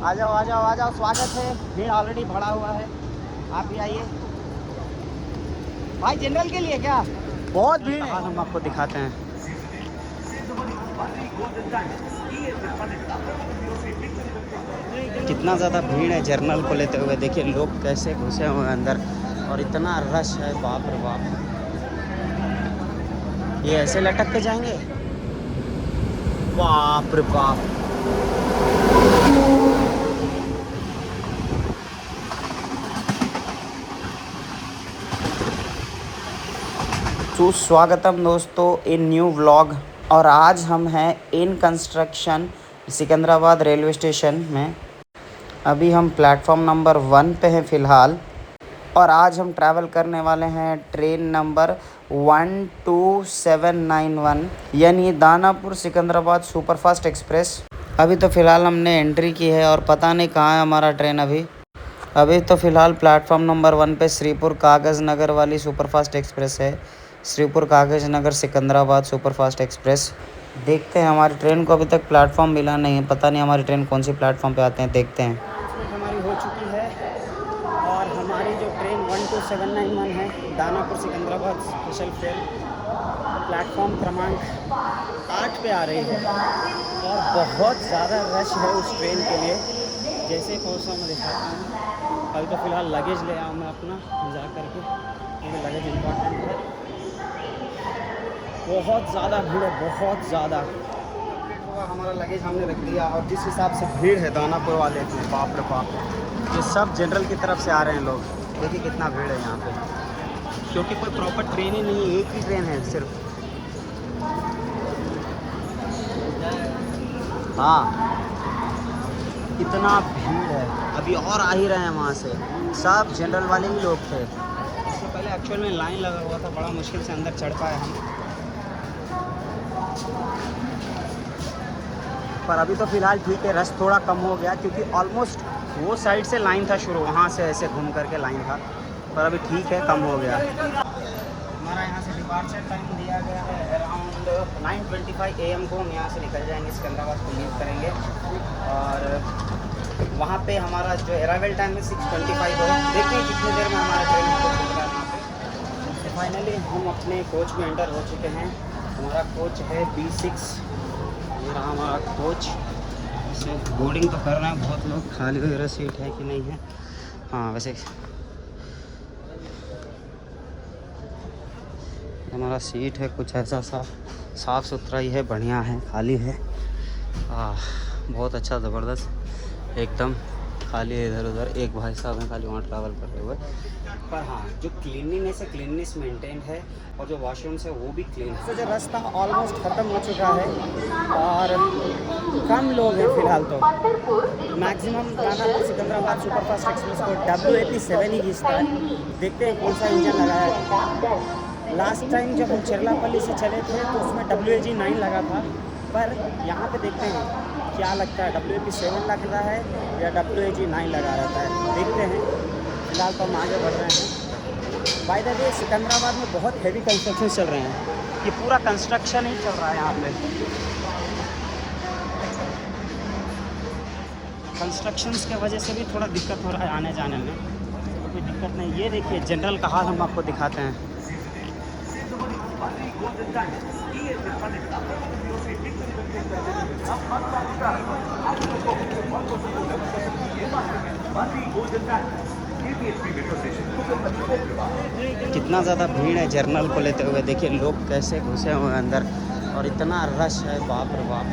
आ जाओ आ जाओ आ जाओ, स्वागत है। भीड़ ऑलरेडी भरा हुआ है, आप भी आइए। भाई जनरल के लिए क्या बहुत भीड़ है, हम आपको दिखाते हैं। कितना ज़्यादा भीड़ है जर्नल को लेते हुए। देखिए लोग कैसे घुसे हुए हैं अंदर, और इतना रश है, बाप रे बाप। ये ऐसे लटक के जाएंगे, बाप रे बाप। सुस्वागतम दोस्तों इन न्यू व्लॉग। और आज हम हैं in construction Secunderabad railway station में। अभी हम प्लेटफॉर्म नंबर 1 पे हैं फ़िलहाल, और आज हम ट्रैवल करने वाले हैं ट्रेन नंबर 12791 यानी दानापुर सिकंदराबाद सुपरफास्ट एक्सप्रेस। अभी तो फ़िलहाल हमने एंट्री की है और पता नहीं कहाँ है हमारा ट्रेन। अभी तो फ़िलहाल प्लेटफॉर्म नंबर 1 पे श्रीपुर कागज़ नगर वाली सुपरफास्ट एक्सप्रेस है। श्रीपुर कागज़ नगर सिकंदराबाद सुपरफास्ट एक्सप्रेस। देखते हैं, हमारी ट्रेन को अभी तक प्लेटफॉर्म मिला नहीं है, पता नहीं हमारी ट्रेन कौन सी प्लेटफॉर्म पे आते हैं, देखते हैं। हमारी हो चुकी है, और हमारी जो ट्रेन 12791 है Danapur Secunderabad special train platform क्रमांक 8 पे आ रही है, और बहुत ज़्यादा रश है उस ट्रेन के लिए। जैसे पहुँचा मैं दिखाता हूँ। अभी तो फ़िलहाल लगेज ले आऊँ मैं अपना जा करके, क्योंकि लगेज इम्पॉर्टेंट है। बहुत ज़्यादा भीड़ है, बहुत ज़्यादा। हमारा लगेज हमने रख दिया, और जिस हिसाब से भीड़ है दानापुर वाले में, बाप रे बाप। ये सब जनरल की तरफ से आ रहे हैं लोग। देखिए कितना भीड़ है यहाँ पे, क्योंकि कोई प्रॉपर ट्रेन ही नहीं है, एक ही ट्रेन है सिर्फ। हाँ, इतना भीड़ है। अभी और आ ही रहे हैं वहाँ से, सब जनरल वाले ही लोग थे। इससे पहले एक्चुअल में लाइन लगा हुआ था, बड़ा मुश्किल से अंदर चढ़ पाए हम। पर अभी तो फ़िलहाल ठीक है, रश थोड़ा कम हो गया, क्योंकि ऑलमोस्ट वो साइड से लाइन था शुरू, वहाँ से ऐसे घूम करके लाइन था। पर अभी ठीक है, कम हो गया। हमारा यहाँ से डिपार्चर टाइम दिया गया है अराउंड 9:25 AM को। हम यहाँ से निकल जाएंगे, सिकंदराबाद को लीव करेंगे, और वहाँ पे हमारा जो अराइवल टाइम है 6:25 है। देखते हैं कितनी देर में हमारा ट्रेन को मिल रहा है वहाँ पे। तो फाइनली हम अपने कोच में एंटर हो चुके हैं। हमारा कोच है B6। ये रहा हमारा कोच। इसे बोर्डिंग तो कर रहे हैं बहुत लोग, खाली वगैरह सीट है कि नहीं है। हाँ, वैसे हमारा सीट है कुछ ऐसा साफ़ सुथरा ही है, बढ़िया है, खाली है। बहुत अच्छा, ज़बरदस्त, एकदम खाली है। इधर उधर एक भाई साहब हैं खाली वहाँ ट्रैवल कर रहे हुए। पर हाँ, जो क्लीनलीनेस है, क्लीननेस मेंटेन है, और जो वॉशरूम्स है वो भी क्लीन है। तो जो रास्ता ऑलमोस्ट ख़त्म हो चुका है, और कम लोग हैं फ़िलहाल। तो maximum Danapur Secunderabad superfast express को WAP7 ही खींचता है। देखते हैं कौन सा इंजन लगाया है। लास्ट टाइम जब हम चेरलापल्ली से चले थे तो उसमें WAG9 लगा था, पर यहाँ पे देखते हैं क्या लगता है, WAP7 लग रहा है या WAG9 लगा रहता है, देखते हैं। फिलहाल तो हम आगे बढ़ रहे हैं। बाय द वे, सिकंदराबाद में बहुत हैवी कंस्ट्रक्शन चल रहे हैं। ये पूरा कंस्ट्रक्शन ही चल रहा है यहाँ पे। कंस्ट्रक्शंस के वजह से भी थोड़ा दिक्कत हो रहा है आने जाने में, तो कोई दिक्कत नहीं। ये देखिए जनरल का हाल हम आपको दिखाते हैं। कितना ज़्यादा भीड़ है जर्नल को लेते हुए। देखिए लोग कैसे घुसे हुए हैं अंदर, और इतना रश है, बाप रे बाप।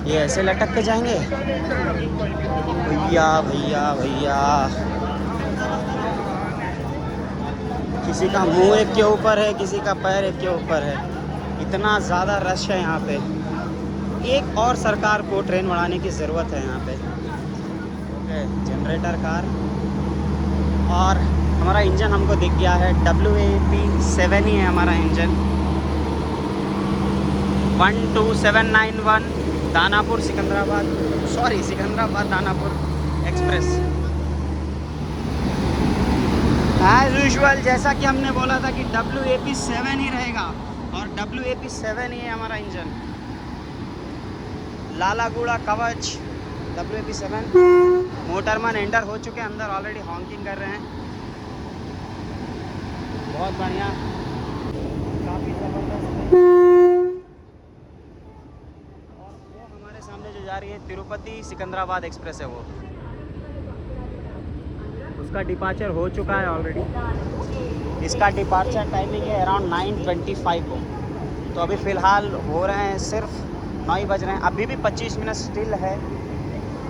ये ऐसे लटक के जाएंगे, भैया भैया भैया। किसी का मुंह एक के ऊपर है, किसी का पैर एक के ऊपर है। इतना ज़्यादा रश है यहाँ पे। एक और सरकार को ट्रेन बढ़ाने की ज़रूरत है यहाँ पे। ओके, जनरेटर कार, और हमारा इंजन हमको दिख गया है, WAP7 ही है हमारा engine. 12791 Danapur Secunderabad Danapur express. As usual, जैसा कि हमने बोला था कि WAP7 ही रहेगा, और WAP7 ही है हमारा इंजन। लालागुड़ा कवच WP7 मोटरमैन एंटर हो चुके हैं अंदर, ऑलरेडी हॉकिंग कर रहे हैं। बहुत बढ़िया, काफ़ी ज़बरदस्त है। और वो हमारे सामने जो जा रही है तिरुपति सिकंदराबाद एक्सप्रेस है, वो उसका डिपार्चर हो चुका है ऑलरेडी। इसका डिपार्चर टाइमिंग है अराउंड 9:25 को। तो अभी फ़िलहाल हो रहे हैं सिर्फ 9 ही बज रहे हैं, अभी भी 25 मिनट स्टिल है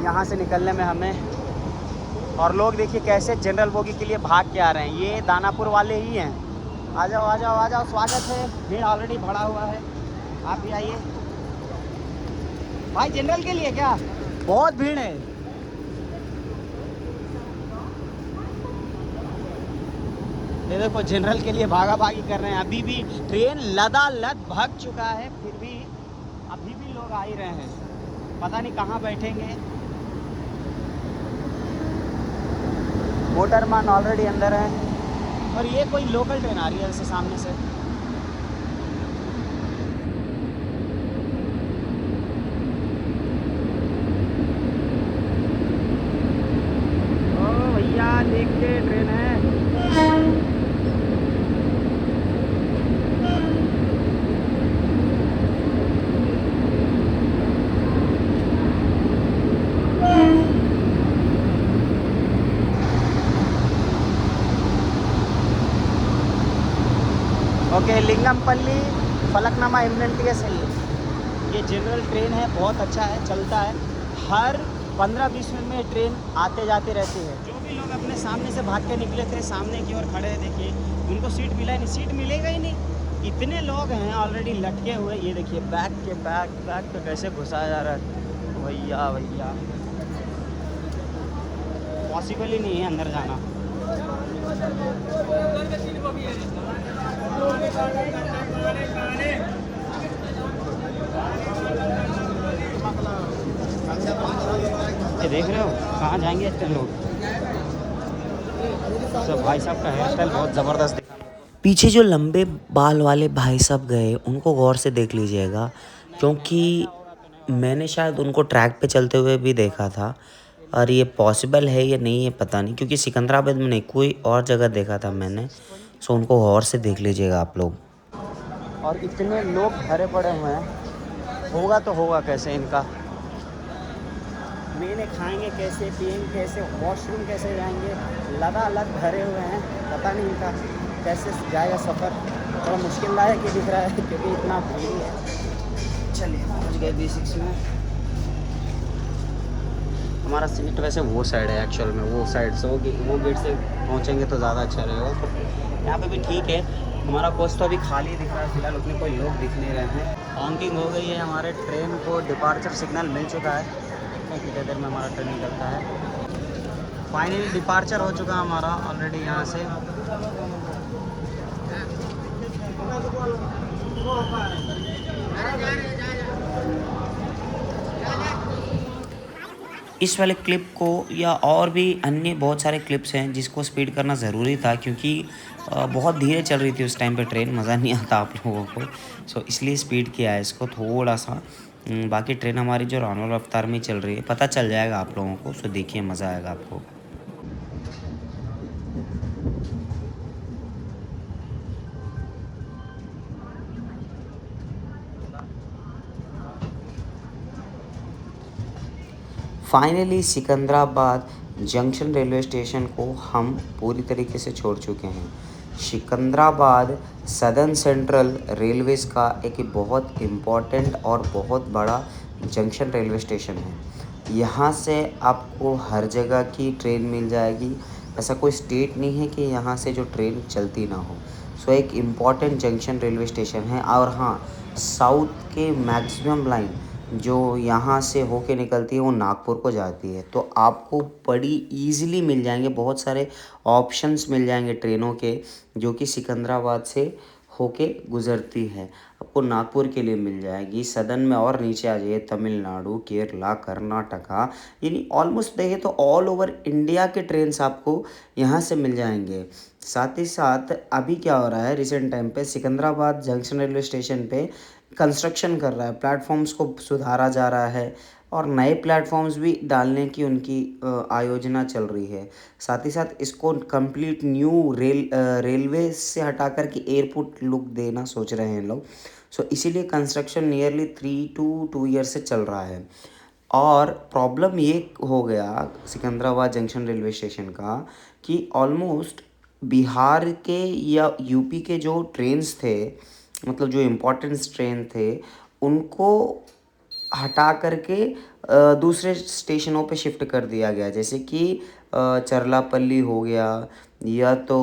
यहाँ से निकलने में हमें। और लोग देखिए कैसे जनरल बोगी के लिए भाग के आ रहे हैं, ये दानापुर वाले ही हैं। आ जाओ आ जाओ आ जाओ, स्वागत है। भीड़ ऑलरेडी भरा हुआ है, आप भी आइए। भाई जनरल के लिए क्या बहुत भीड़ है। ये देखो जनरल के लिए भागा भागी कर रहे हैं। अभी भी ट्रेन लदालद भाग चुका है, फिर भी अभी भी लोग आ ही रहे हैं, पता नहीं कहाँ बैठेंगे। मोटरमैन ऑलरेडी अंदर है। और ये कोई लोकल ट्रेन आ रही है ऐसे सामने से। ओ भैया देखिए ट्रेन है। ओके, लिंगमपल्ली फलकनामा इमनेंटियस है ये जनरल ट्रेन है, बहुत अच्छा है, चलता है। हर 15-20 मिनट में ट्रेन आते जाते रहती है। जो भी लोग अपने सामने से भाग के निकले थे, सामने की ओर खड़े हैं, देखिए उनको सीट मिला ही नहीं, सीट मिलेगा ही नहीं। इतने लोग हैं ऑलरेडी लटके हुए। ये देखिए बैग के बैग पे कैसे घुसाया जा रहा है। भैया भैया पॉसिबल ही नहीं है अंदर जाना। ये देख रहे हो कहाँ जाएंगे इतने लोग। सब भाई साहब का हेयर स्टाइल बहुत ज़बरदस्त दिखा। पीछे जो लंबे बाल वाले भाई साहब गए उनको गौर से देख लीजिएगा, क्योंकि मैंने शायद उनको ट्रैक पे चलते हुए भी देखा था। और ये पॉसिबल है या नहीं ये पता नहीं, क्योंकि सिकंदराबाद में नहीं कोई और जगह देखा था मैंने। सो उनको गौर से देख लीजिएगा आप लोग। और इतने लोग भरे पड़े हुए हैं, होगा तो होगा कैसे इनका। मैंने खाएंगे कैसे, पिएंगे कैसे, वॉशरूम कैसे जाएंगे, लदालद भरे हुए हैं। पता नहीं इनका कैसे जाएगा सफ़र। थोड़ा मुश्किल लायक ही दिख रहा है क्योंकि इतना भीड़ है। चलिए पहुँच गए B6 में। हमारा सीट वैसे वो साइड है एक्चुअल में, वो साइड से वो गेट से पहुँचेंगे तो ज़्यादा अच्छा रहेगा। यहाँ पे भी ठीक है, हमारा कोच तो अभी खाली दिख रहा है फिलहाल, उतने कोई लोग दिख नहीं रहे हैं। हॉकिंग हो गई है, हमारे ट्रेन को डिपार्चर सिग्नल मिल चुका है। कितनी देर में हमारा ट्रेन निकलता है। फाइनली डिपार्चर हो चुका है हमारा ऑलरेडी यहाँ से। इस वाले क्लिप को या और भी अन्य बहुत सारे क्लिप्स हैं जिसको स्पीड करना ज़रूरी था, क्योंकि बहुत धीरे चल रही थी उस टाइम पे ट्रेन, मज़ा नहीं आता आप लोगों को। सो इसलिए स्पीड किया है इसको थोड़ा सा। बाकी ट्रेन हमारी जो नॉर्मल रफ्तार में चल रही है, पता चल जाएगा आप लोगों को। सो देखिए मज़ा आएगा आपको। Finally Secunderabad junction railway station को हम पूरी तरीके से छोड़ चुके हैं। सिकंदराबाद सदर्न सेंट्रल रेलवेज़ का एक बहुत इम्पॉर्टेंट और बहुत बड़ा जंक्शन रेलवे स्टेशन है। यहाँ से आपको हर जगह की ट्रेन मिल जाएगी। ऐसा कोई स्टेट नहीं है कि यहाँ से जो ट्रेन चलती ना हो। सो एक इम्पॉर्टेंट जंक्शन रेलवे स्टेशन है। और हाँ, साउथ के मैक्सिमम लाइन जो यहाँ से होके निकलती है वो नागपुर को जाती है। तो आपको बड़ी इजीली मिल जाएंगे, बहुत सारे ऑप्शंस मिल जाएंगे ट्रेनों के, जो कि सिकंदराबाद से होके गुज़रती है। आपको नागपुर के लिए मिल जाएगी। सदन में और नीचे आ जाइए, तमिलनाडु, केरला, कर्नाटका, यानी ऑलमोस्ट देखिए तो ऑल ओवर इंडिया के ट्रेन्स आपको यहाँ से मिल जाएंगे। साथ ही साथ अभी क्या हो रहा है, रिसेंट टाइम पे सिकंदराबाद जंक्शन रेलवे स्टेशन पे कंस्ट्रक्शन कर रहा है, प्लेटफॉर्म्स को सुधारा जा रहा है, और नए प्लेटफॉर्म्स भी डालने की उनकी आयोजना चल रही है। साथ ही साथ इसको कंप्लीट न्यू रेलवे से हटा कर के एयरपोर्ट लुक देना सोच रहे हैं लोग। सो इसीलिए कंस्ट्रक्शन नियरली 3 to 2 ईयर से चल रहा है। और प्रॉब्लम ये हो गया सिकंदराबाद जंक्शन रेलवे स्टेशन का कि ऑलमोस्ट बिहार के या यूपी के जो ट्रेन्स थे, मतलब जो इम्पोर्टेंट ट्रेन थे, उनको हटा करके दूसरे स्टेशनों पे शिफ्ट कर दिया गया। जैसे कि चरलापल्ली हो गया, या तो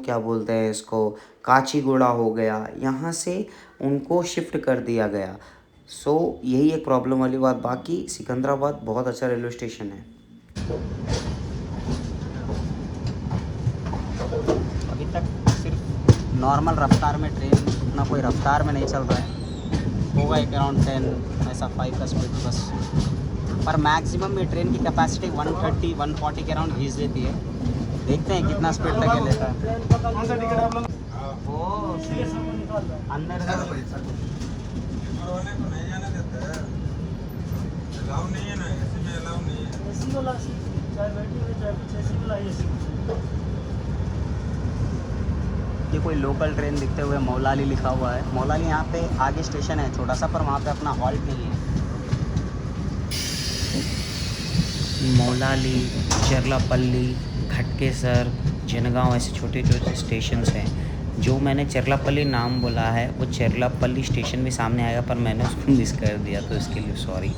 क्या बोलते हैं इसको, काचीगुड़ा हो गया, यहाँ से उनको शिफ्ट कर दिया गया। सो यही एक प्रॉब्लम वाली बात। बाकी सिकंदराबाद बहुत अच्छा रेलवे स्टेशन है। अभी तक सिर्फ नॉर्मल रफ्तार में ट्रेन, उतना कोई रफ्तार में नहीं चल रहा है, होगा एक अराउंड 10 ऐसा 5 का स्पीड बस। पर मैक्सिमम में ट्रेन की कैपेसिटी 130-140 के अराउंड खींच लेती है। देखते हैं कितना स्पीड तक लेता है। वो अंदर ये कोई लोकल ट्रेन दिखते हुए मौलाली लिखा हुआ है। मौलाली यहाँ पे आगे स्टेशन है छोटा सा, पर वहाँ पे अपना हॉल्ट नहीं है। मौलाली, चरलापल्ली, खटकेसर, जनगांव ऐसे छोटे छोटे स्टेशंस हैं। जो मैंने चरलापल्ली नाम बोला है वो चरलापल्ली स्टेशन भी सामने आएगा, पर मैंने उसको मिस कर दिया, तो इसके लिए सॉरी।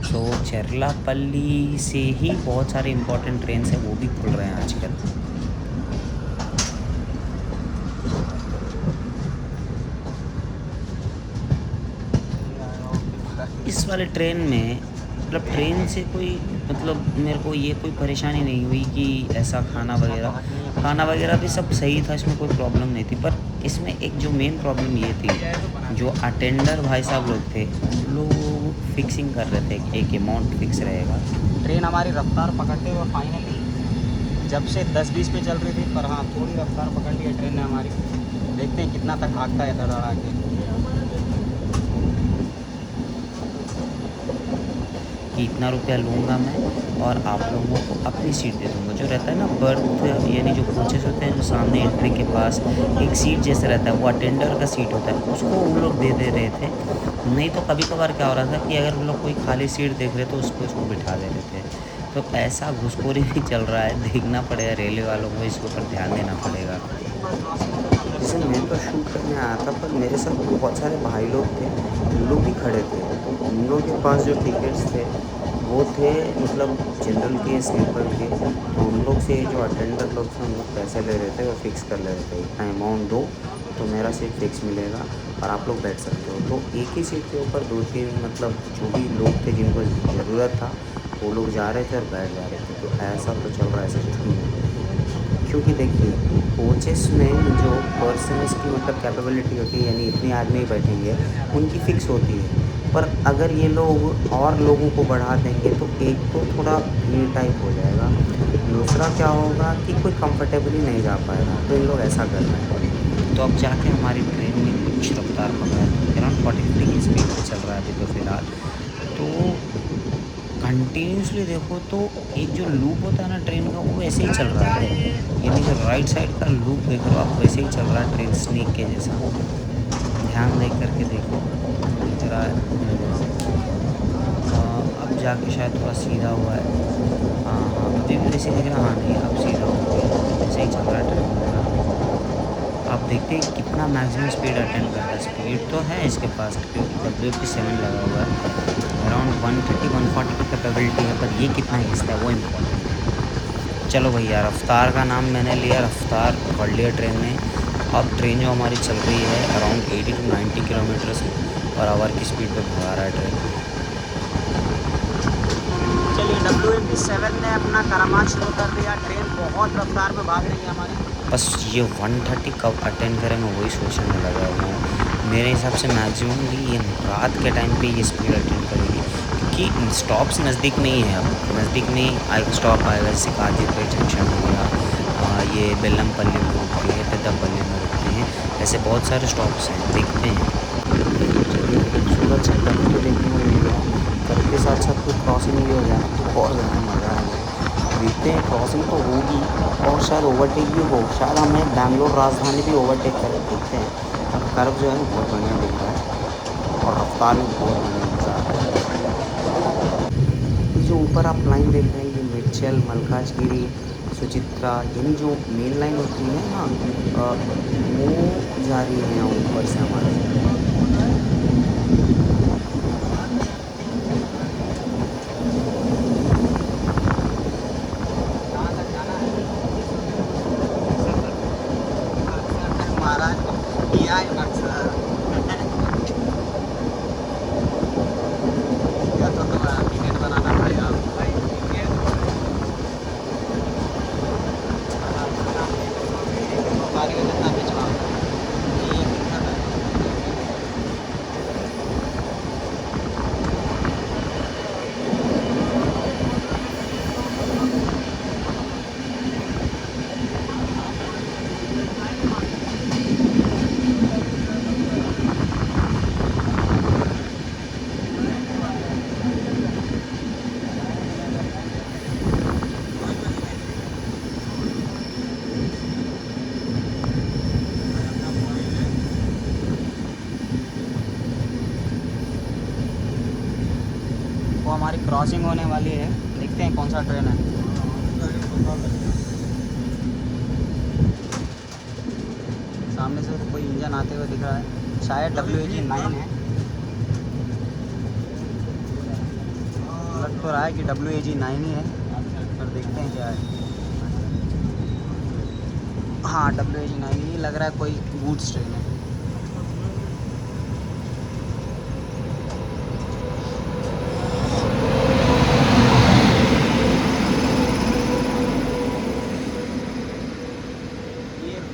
सो चरलापल्ली से ही बहुत सारे इंपॉर्टेंट ट्रेन्स हैं, वो भी खुल रहे हैं आजकल। इस वाले ट्रेन में मतलब ट्रेन से कोई मतलब मेरे को ये कोई परेशानी नहीं हुई कि ऐसा खाना वगैरह भी सब सही था, इसमें कोई प्रॉब्लम नहीं थी। पर इसमें एक जो मेन प्रॉब्लम ये थी, जो अटेंडर भाई साहब लोग थे, लोग फिक्सिंग कर रहे थे कि एक अमाउंट फिक्स रहेगा। ट्रेन हमारी रफ्तार पकड़ते हुए फाइनली जब से 10-20 पे चल रही थी, पर हाँ थोड़ी रफ्तार पकड़ ली है ट्रेन ने हमारी। देखते हैं कितना तक भागता है धड़ाड़ा के। कि इतना रुपया लूँगा मैं और आप लोगों को अपनी सीट दे दूँगा। जो रहता है ना बर्थ, यानी जो कोचेस होते हैं जो सामने एंट्री के पास एक सीट जैसे रहता है, वो अटेंडर का सीट होता है, उसको वो लोग दे रहे थे। नहीं तो कभी कभार क्या हो रहा था कि अगर वो लोग कोई खाली सीट देख रहे तो उसको बिठा दे रहे थे। तो ऐसा घुसखोरी भी चल रहा है, देखना पड़ेगा रेलवे वालों को, इसके ऊपर ध्यान देना पड़ेगा। जैसे मैं तो शूट करने आया था, पर मेरे साथ बहुत सारे भाई लोग थे, उन लोग भी खड़े थे। तो उन लोग के पास जो टिकट्स थे वो थे मतलब जनरल के, स्लीपर के। तो उन लोग से जो अटेंडर लोग थे, उन लोग पैसे ले रहे थे और फिक्स कर ले रहे थे, इतना अमाउंट दो तो मेरा सीट फिक्स मिलेगा और आप लोग बैठ सकते हो। तो एक ही सीट के ऊपर 2-3 मतलब जो भी लोग थे जिनको ज़रूरत था वो लोग जा रहे थे और बैठ जा रहे थे। तो ऐसा तो चल रहा है सिस्टम में। क्योंकि देखिए कोचेस में जो पर्सन्स की मतलब कैपेबिलिटी होती है, यानी इतने आदमी बैठेंगे, उनकी फ़िक्स होती है। पर अगर ये लोग और लोगों को बढ़ा देंगे तो एक तो थोड़ा भीड़ टाइप हो जाएगा, दूसरा क्या होगा कि कोई कंफर्टेबली नहीं जा पाएगा। तो इन लोग ऐसा कर रहे हैं। तो अब जाके हमारी ट्रेन में कुछ रफ्तार पकड़ा है, अराउंड 40-50 की स्पीड पर चल रहा है अभी तो फ़िलहाल। तो कंटिन्यूसली देखो तो एक जो लूप होता है ना ट्रेन का, वो वैसे ही चल रहा है, यानी जो राइट साइड का लूप देख रहे हो आप, वैसे ही चल रहा है ट्रेन, स्नेक के जैसा। ध्यान दे करके देखो दिख रहा है। अब जाके शायद थोड़ा सीधा हुआ है। हाँ अभी भी वैसे दिख रहा, हाँ नहीं अब सीधा हो गया, ऐसे ही चल रहा है ट्रेन का। आप देखते हैं कितना मैक्सिमम स्पीड अटेंड करता है। स्पीड तो है इसके पास क्योंकि WP7 लगा हुआ है, अराउंड 130-140 की कैपेबिलिटी है, पर ये कितना हिस्सा है वो इम्पोर्टेंट है। चलो भैया, रफ्तार का नाम मैंने लिया, रफ्तार पकड़ लिया ट्रेन ने। अब ट्रेन जो हमारी चल रही है around 80 to 90 kilometre per hour की स्पीड पर भगा रहा है ट्रेन। चलिए WP7 ने अपना करामात शुरू कर दिया, ट्रेन बहुत रफ्तार में भाग रही है हमारी। बस ये 130 कब अटेंड करें मैं वही सोचने लगा हुआ हूँ। मेरे हिसाब से मैक्सिमम भी ये रात के टाइम पे ये स्पीड अटेंड करेगी, क्योंकि स्टॉप्स नज़दीक में ही है। अब नज़दीक में ही स्टॉप आएगा, जैसे काजीपेट जंक्शन हो गया, ये बेल्लमपल्ली में रुकती है, पेद्दापल्ली में रुकती हैं, ऐसे बहुत सारे स्टॉप्स हैं, देखते हैं। चलिए खूबसूरत सा देखने को मिलेगा। करके साथ साथ कोई क्रॉसिंग भी हो जाए तो और ज़्यादा मज़ा आ जाए। देखते हैं क्रॉसिंग तो होगी और शायद ओवरटेक भी हो, शायद हमें बैंगलोर राजधानी भी ओवरटेक करे, देखते हैं। अब कर्व जो है बहुत बढ़िया दिख रहा है और रफ्तार भी बहुत बढ़िया मज़ा आ रहा है। ये जो ऊपर आप लाइन देख रहे हैं ये मिर्चल, मल्काजगिरी, सुचित्रा यानी जो मेन लाइन होती है ना वो जा रही है यहाँ ऊपर से हमारे। वो हमारी क्रॉसिंग होने वाली है, देखते हैं कौन सा ट्रेन है। सामने से तो कोई इंजन आते हुए दिख रहा है, शायद WAG9 है। लग तो रहा है कि WAG9 ही है, पर देखते हैं क्या है। हाँ WAG9 ही लग रहा है, कोई गूड्स ट्रेन है।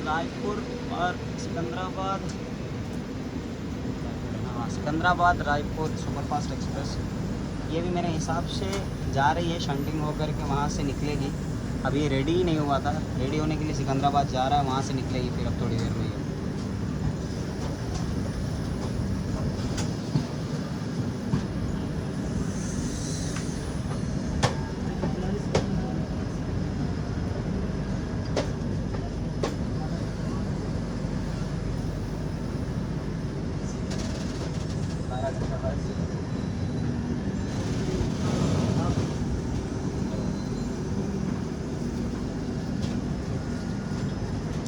रायपुर और सिकंदराबाद, हाँ सिकंदराबाद रायपुर सुपरफास्ट एक्सप्रेस, ये भी मेरे हिसाब से जा रही है शंटिंग होकर के, वहाँ से निकलेगी। अभी ये रेडी ही नहीं हुआ था, रेडी होने के लिए सिकंदराबाद जा रहा है, वहाँ से निकलेगी फिर अब थोड़ी देर में।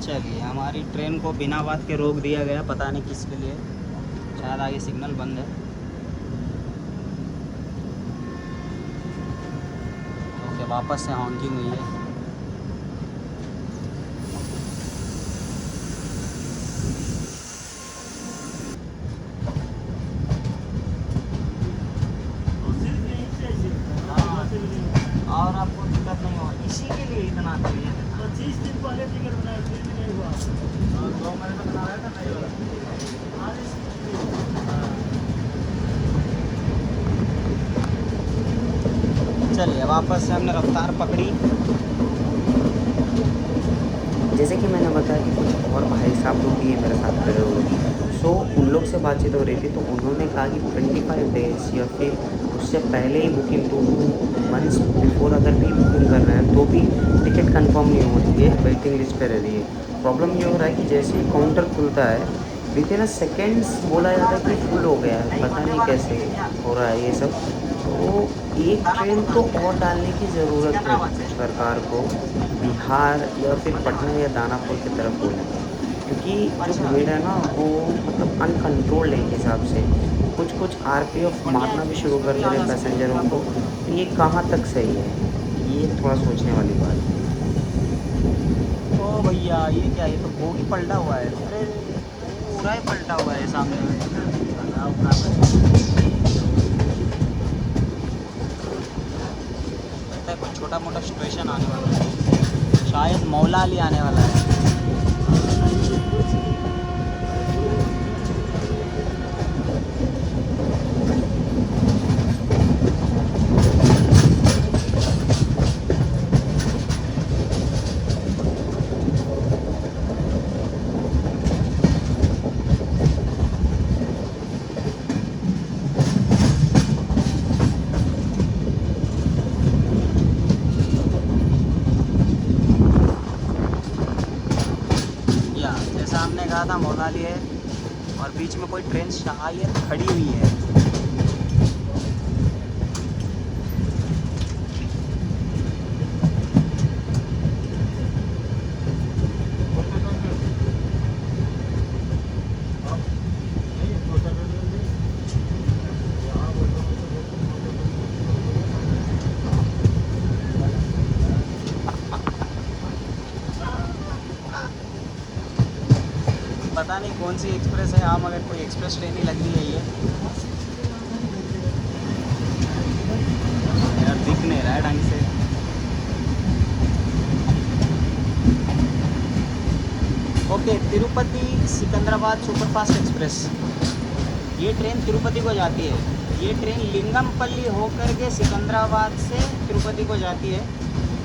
चलिए, हमारी ट्रेन को बिना बात के रोक दिया गया, पता नहीं किसके लिए, शायद आगे सिग्नल बंद है। ओके, वापस से हॉन्किंग हुई है। और आपको दिक्कत नहीं हो, इसी के लिए इतना चाहिए। 25 दिन पहले टिकट बनाया, फिर भी नहीं हुआ। 2 महीने बना रहा था, नहीं हुआ। चलिए, वापस से हमने रफ्तार पकड़ी। जैसे कि मैंने बताया कि कुछ और भाई साहब लोग भी मेरे साथ खड़े हुए, सो उन लोग से बातचीत हो रही थी, तो उन्होंने कहा कि 25 डेज़ या फिर उससे पहले ही बुकिंग, 2 मंथ्स बिफोर अगर भी बुकिंग कर रहे हैं तो भी टिकट कंफर्म नहीं होती है, वेटिंग लिस्ट पे रह रही है। प्रॉब्लम ये हो रहा है कि जैसे ही काउंटर खुलता है विदिन अ सेकेंड्स बोला जाता है कि फुल हो गया है, पता नहीं कैसे हो रहा है ये सब। तो एक ट्रेन तो और डालने की ज़रूरत है सरकार को, बिहार या फिर पटना या दानापुर की तरफ बोलें, क्योंकि जो भीड़ है ना वो मतलब अनकंट्रोल्ड है एक हिसाब से। कुछ RPF मारना भी शुरू कर दे रहे हैं पैसेंजरों को, तो ये कहाँ तक सही है, ये थोड़ा सोचने वाली बात है। ओ भैया, ये क्या, ये तो बोगी पलटा हुआ है। अरे पूरा ही पलटा हुआ है सामने में। लगता है कुछ छोटा मोटा स्टेशन आने वाला है, शायद मौलाली आने वाला है। ज़्यादा मौलाली है और बीच में कोई ट्रेन शायद खड़ी हुई है। पता नहीं कौन सी एक्सप्रेस है, हाँ मगर कोई एक्सप्रेस ट्रेन ही लग रही है ये। यार दिख नहीं रहा है ढंग से। Okay, Tirupati Secunderabad superfast express, ये ट्रेन तिरुपति को जाती है। ये ट्रेन लिंगमपल्ली होकर के सिकंदराबाद से तिरुपति को जाती है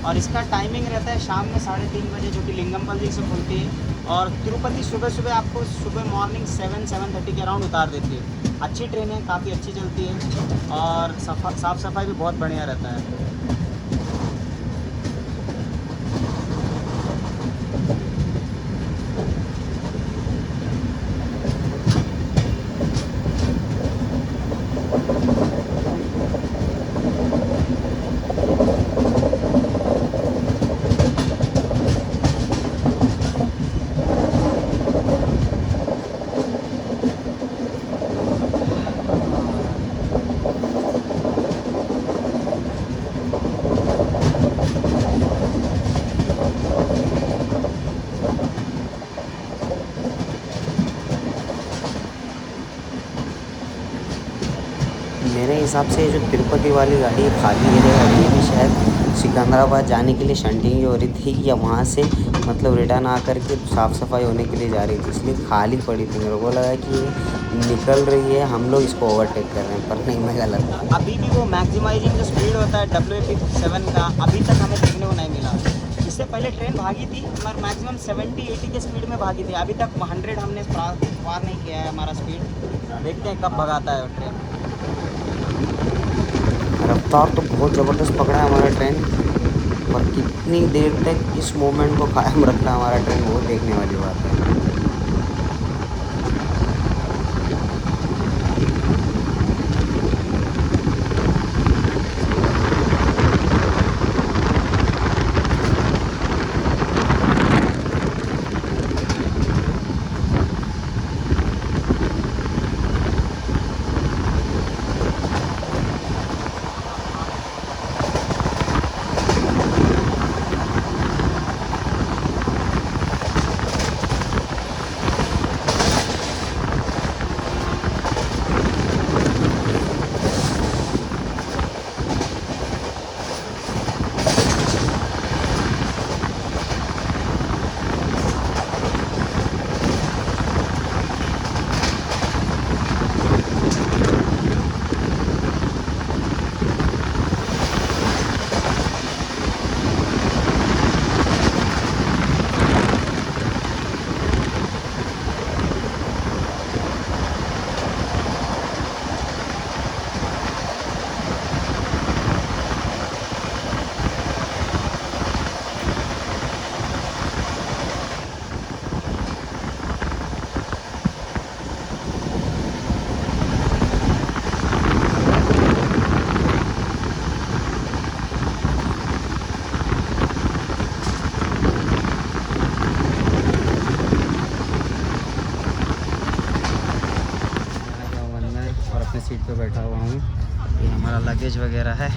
और इसका टाइमिंग रहता है शाम में 3:30 बजे, जो कि लिंगमपल्ली से खुलती है और तिरुपति सुबह सुबह आपको सुबह मॉर्निंग 7-7:30 के अराउंड उतार देती है। अच्छी ट्रेन है, काफ़ी अच्छी चलती है और साफ़ सफाई भी बहुत बढ़िया रहता है। मेरे हिसाब से जो तिरुपति वाली गाड़ी खाली है, अभी भी शायद सिकंदराबाद जाने के लिए शंटिंग हो रही थी या वहाँ से मतलब रिटर्न आकर के साफ़ सफाई होने के लिए जा रही थी, इसलिए खाली पड़ी थी। मेरे को लगा कि ये निकल रही है, हम लोग इसको ओवरटेक कर रहे हैं, पर नहीं, मैं गलत। अभी भी वो मैक्सिमाइजिंग जो स्पीड होता है WP7 का अभी तक हमें देखने को नहीं मिला। इससे पहले ट्रेन भागी थी मगर मैक्सिमम 70-80 के स्पीड में भागी थी। अभी तक 100 हमने पार नहीं किया है हमारा स्पीड। देखते हैं कब भगाता है वो ट्रेन। रफ्तार तो बहुत ज़बरदस्त पकड़ा है हमारा ट्रेन, पर कितनी देर तक इस मोमेंट को कायम रखता है हमारा ट्रेन, वो देखने वाली बात है। सीट पे बैठा हुआ हूँ, ये हमारा लगेज वगैरह है।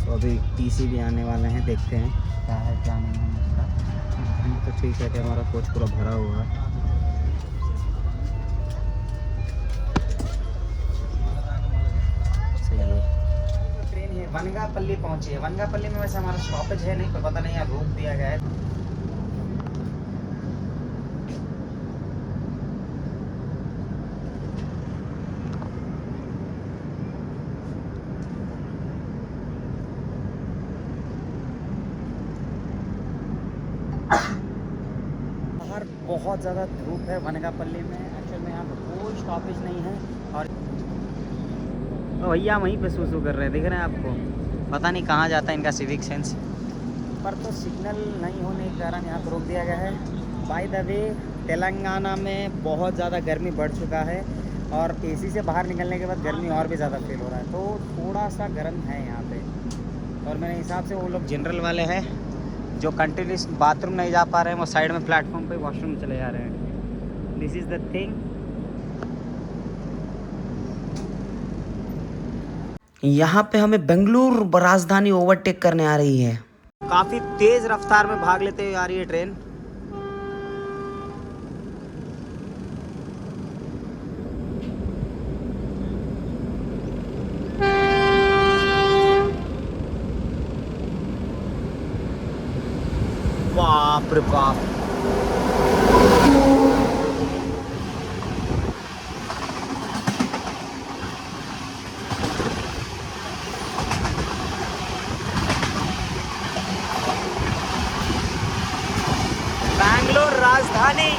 तो अभी TC भी आने वाले हैं, देखते हैं क्या है क्या नहीं है इसका। तो ठीक है कि हमारा कोच पूरा भरा हुआ है। सही है। ट्रेन है वनगापल्ली पहुँची है। वनगापल्ली में वैसे हमारा स्टॉपेज है नहीं, पर पता नहीं यार रोक दिया गया है। बहुत ज़्यादा धूप है वनगापल्ली में। एक्चुअल में यहाँ पर कोई स्टॉपेज नहीं है और भैया वहीं पे सूसू कर रहे हैं, दिख रहे हैं आपको। पता नहीं कहाँ जाता है इनका सिविक सेंस। पर तो सिग्नल नहीं होने के कारण यहाँ पर रोक दिया गया है बाय द वे तेलंगाना में बहुत ज़्यादा गर्मी बढ़ चुका है और एसी से बाहर निकलने के बाद गर्मी और भी ज़्यादा फील हो रहा है, तो थोड़ा सा गर्म है यहाँ पे। और मेरे हिसाब से वो लोग जनरल वाले हैं जो कंटिन्यूस बाथरूम नहीं जा पा रहे हैं, वो साइड में प्लेटफॉर्म पे वॉशरूम चले जा रहे हैं। This is the thing. यहाँ पे हमें बेंगलुरु राजधानी ओवरटेक करने आ रही है। काफ़ी तेज़ रफ्तार में भाग लेते हुए आ रही है ट्रेन। बाप रे बाप। बैंगलोर राजधानी,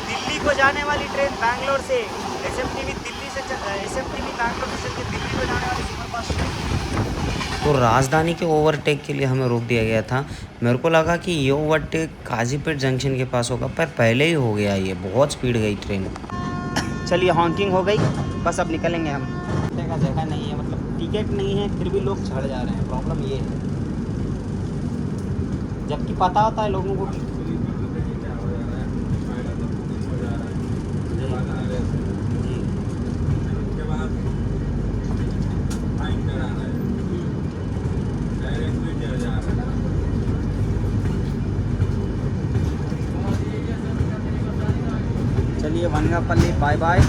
दिल्ली को जाने वाली ट्रेन बैंगलोर से, एसएमटीवी दिल्ली से, एसएमटीवी बैंगलोर से चल के दिल्ली को जाने वाली सुपरफास्ट ट्रेन। तो राजधानी के ओवरटेक के लिए हमें रोक दिया गया था। मेरे को लगा कि ये ओवरटेक काजीपेट जंक्शन के पास होगा, पर पहले ही हो गया। ये बहुत स्पीड गई ट्रेन। चलिए हॉकिंग हो गई, बस अब निकलेंगे हम। का जगह नहीं है, मतलब टिकट नहीं है, फिर भी लोग चढ़ जा रहे हैं। प्रॉब्लम ये है, जबकि पता होता है लोगों को कि चलिए वनगापल्ली बाय बाय।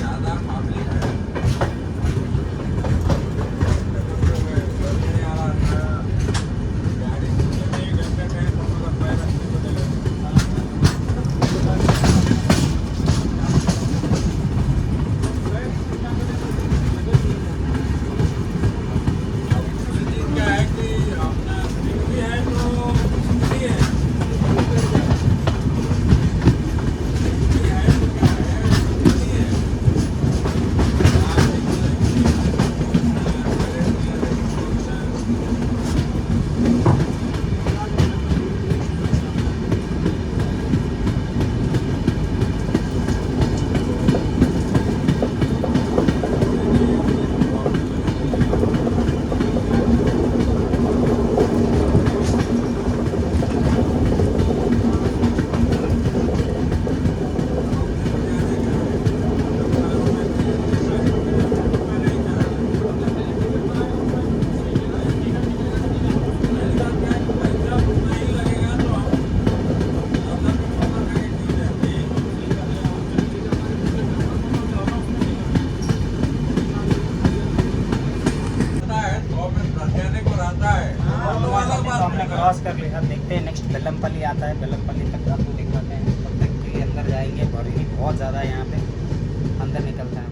हमने क्रॉस कर लिया। देखते हैं नेक्स्ट बेलमपल्ली आता है, बेलमपल्ली तक आपको दिखाते हैं। तब तक के लिए अंदर जाएंगे, गर्मी बहुत ज़्यादा है यहाँ पे, अंदर निकलते हैं।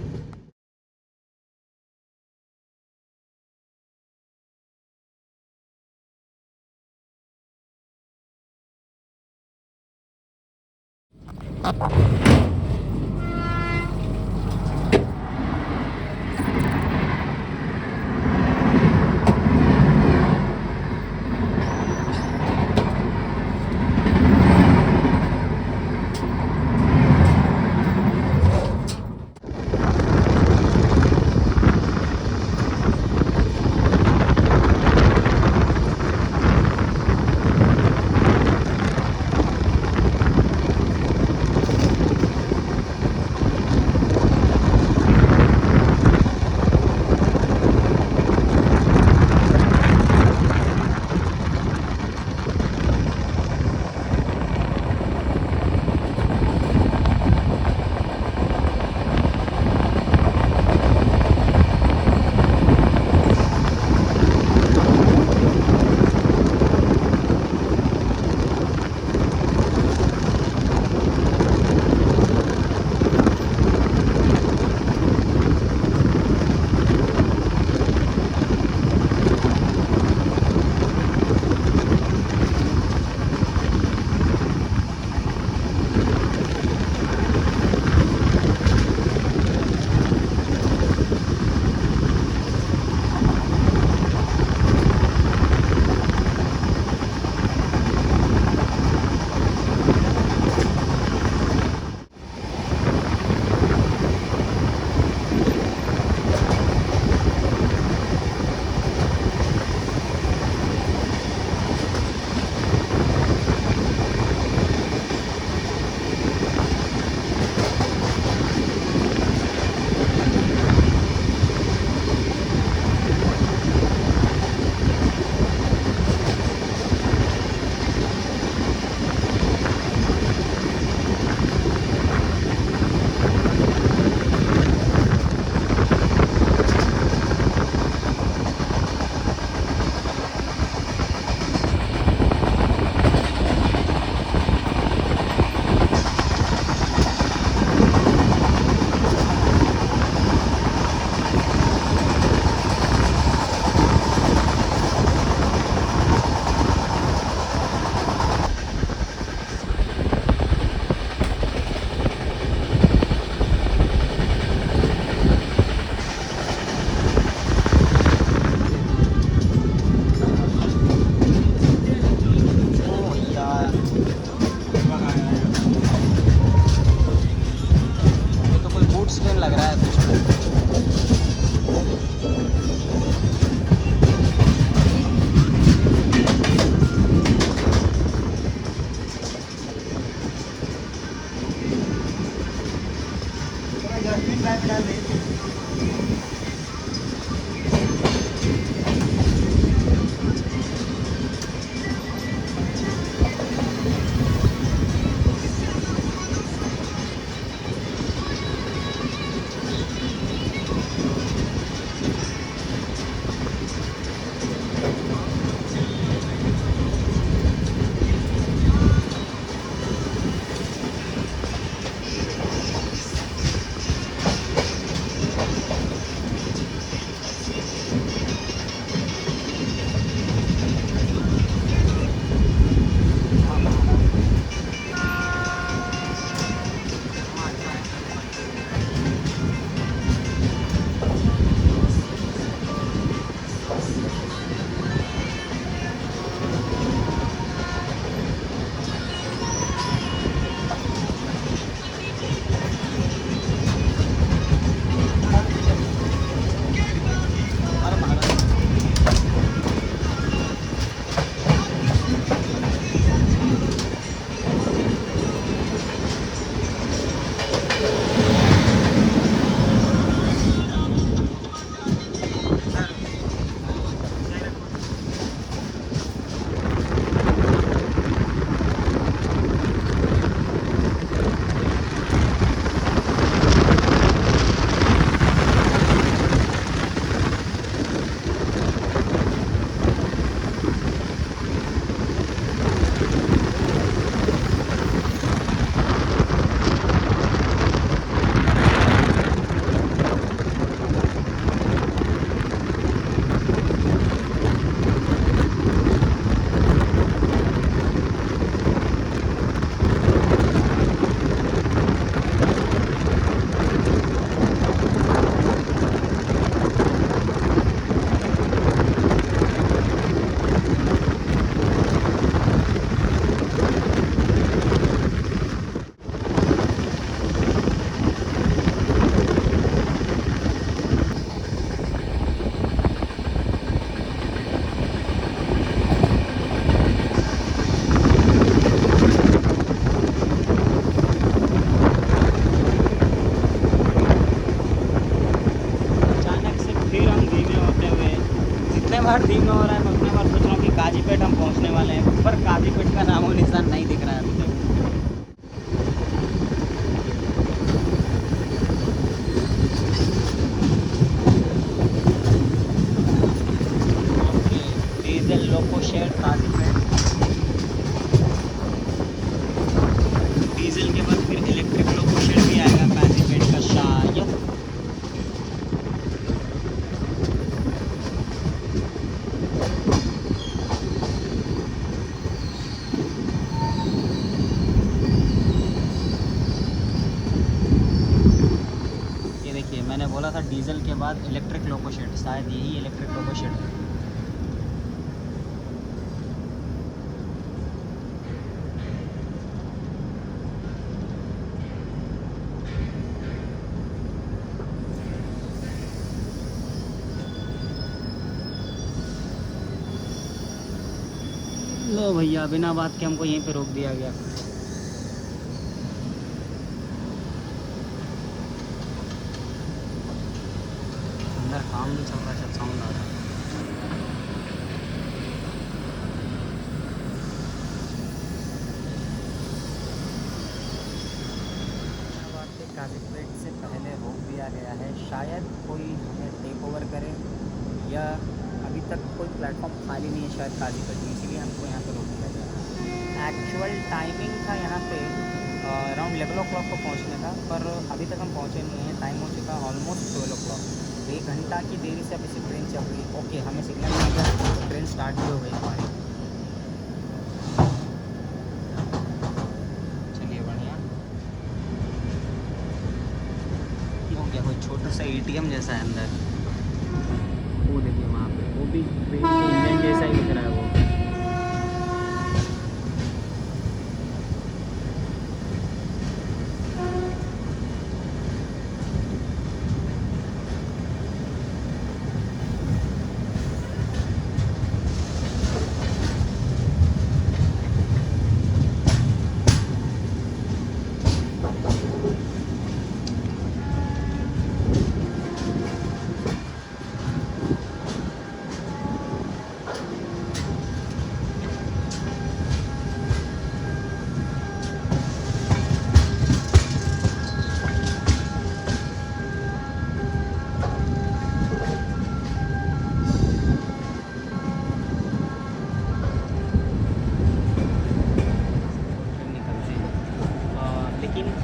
रहा है, मैं उतने बार सोच रहा हूँ कि काजीपेट हम पहुँचने वाले हैं, पर काजीपेट का नामो निशान नहीं दिख रहा है अभी तक। Diesel loco shed Kazipet, diesel के बाद फिर इलेक्ट्रिक लोको शेड भी आएगा काजीपेट का शायद। ये देखिए, मैंने बोला था डीजल के बाद इलेक्ट्रिक लोको शेड, शायद यही इलेक्ट्रिक लोको शेड है। लो भैया, बिना बात के हमको यहीं पे रोक दिया गया। अंदर काम भी चल रहा है, साउंड आ रहा है। काजीपेट से पहले रोक दिया गया है, शायद कोई हमें टेक ओवर करे, या अभी तक कोई प्लेटफॉर्म खाली नहीं है शायद काजीपेट में, इसीलिए हमको यहाँ पे रोक दिया गया। एक्चुअल टाइमिंग था यहाँ पे अराउंड 11 o'clock को पहुँचने का, पर अभी तक हम पहुँचे नहीं हैं। टाइम हो चुका ऑलमोस्ट 12 o'clock। 1 घंटा की देरी से अभी से ट्रेन चल रही है। ओके, हमें सिग्नल मिल गया तो ट्रेन स्टार्ट भी हो गई हमारी। चलिए बढ़िया हो गया। कोई छोटा सा ATM जैसा है अंदर, वो देखिए वहाँ पे, वो भी ट्रेन के इंजन जैसा ही दिख रहा है वो।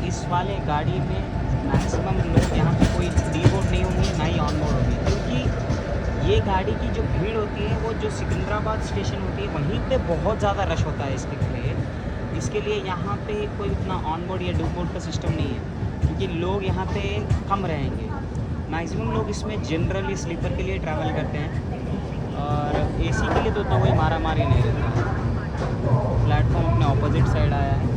इस वाले गाड़ी में मैक्सिमम लोग यहाँ पे कोई डी बोर्ड नहीं होंगे, ना ही ऑन बोर्ड होगी, क्योंकि ये गाड़ी की जो भीड़ होती है वो जो सिकंदराबाद स्टेशन होती है वहीं पे बहुत ज़्यादा रश होता है इसके लिए। इसके लिए यहाँ पे कोई उतना ऑन बोर्ड या डू बोर्ड का सिस्टम नहीं है, क्योंकि लोग यहाँ पे कम रहेंगे। मैक्सिमम लोग इसमें जनरली स्लीपर के लिए ट्रैवल करते हैं, और AC के लिए तो उतना कोई मारा मारी नहीं रहता। प्लेटफॉर्म अपने ऑपोजिट साइड आया है,